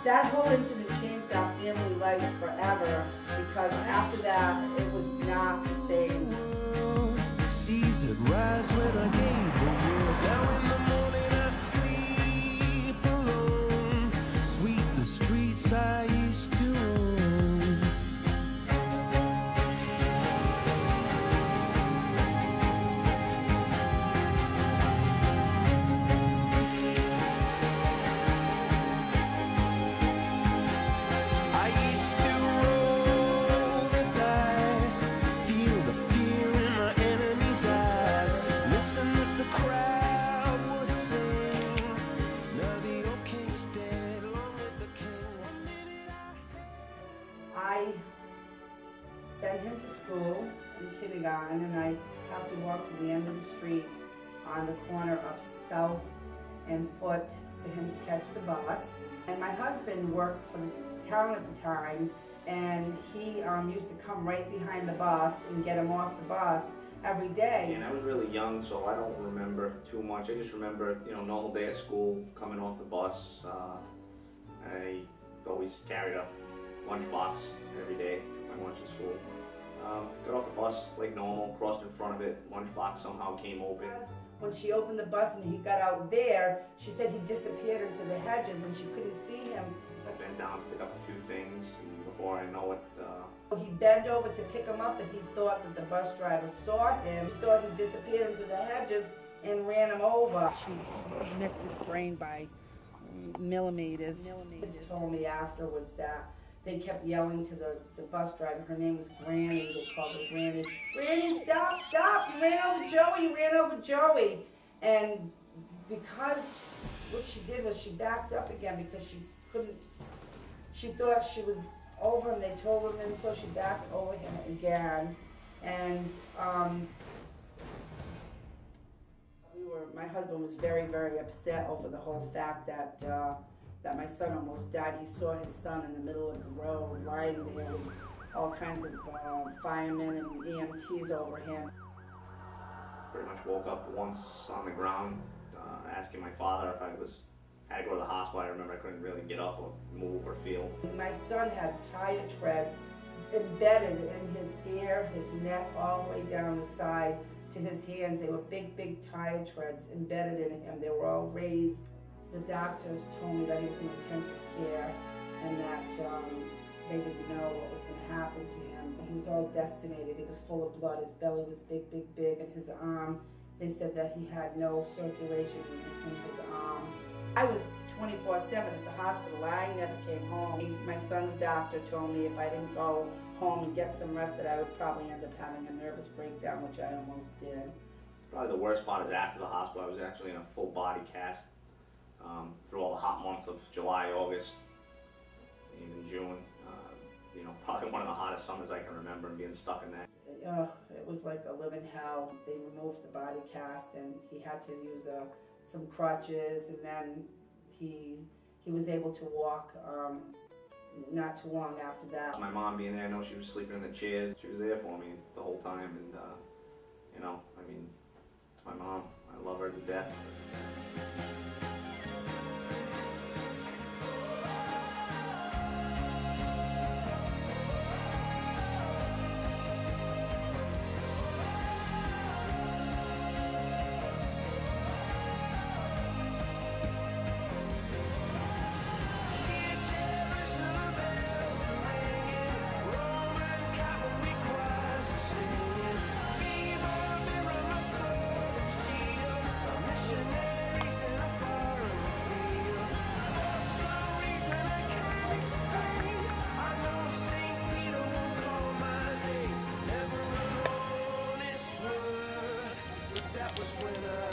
That whole incident changed our family lives forever, because after that, it was not the same. Seas had rise when I gave the word. Now in the morning I sleep alone. Sweep the streets I used to own. I used to roll the dice, feel the fear in my enemy's eyes, listen as the crowd would sing. Now the old king is dead, long live the king. 1 minute I sent him to school in kindergarten, and I have to walk to the end of the street on the corner of South and Foot for him to catch the bus. And my husband worked for the town at the time, and he used to come right behind the bus and get him off the bus every day. And I was really young, so I don't remember too much. I just remember, normal day at school, coming off the bus. I always carried a lunchbox every day, took my lunch to school. Got off the bus like normal, crossed in front of it, lunchbox somehow came open. When she opened the bus and he got out there, she said he disappeared into the hedges and she couldn't see him. I bent down to pick up a few things, and before I know it, He bent over to pick him up, and he thought that the bus driver saw him. He thought he disappeared into the hedges and ran him over. She missed his brain by millimeters. Kids told me afterwards that they kept yelling to the bus driver. Her name was Granny. They called her Granny. Granny, stop, stop! You ran over Joey, you ran over Joey. And because what she did was she backed up again because she couldn't, she thought she was over him. They told him, and so she backed over him again. And my husband was very, very upset over the whole fact that that my son almost died. He saw his son in the middle of the road, lying there with all kinds of firemen and EMTs over him. pretty much woke up once on the ground, asking my father if I had to go to the hospital. I remember I couldn't really get up or move or feel. My son had tire treads embedded in his ear, his neck, all the way down the side to his hands. They were big, big tire treads embedded in him. They were all raised. The doctors told me that he was in intensive care and that they didn't know what was going to happen to him. He was all destinated. He was full of blood. His belly was big, big, big, and his arm, they said that he had no circulation in his arm. I was 24/7 at the hospital. I never came home. My son's doctor told me if I didn't go home and get some rest that I would probably end up having a nervous breakdown, which I almost did. Probably the worst part is after the hospital, I was actually in a full body cast through all the hot months of July, August, even June. Probably one of the hottest summers I can remember, and being stuck in that. It was like a living hell. They removed the body cast, and he had to use some crutches, and then he was able to walk not too long after that. My mom being there, I know she was sleeping in the chairs. She was there for me the whole time, and it's my mom. I love her to death. That was when I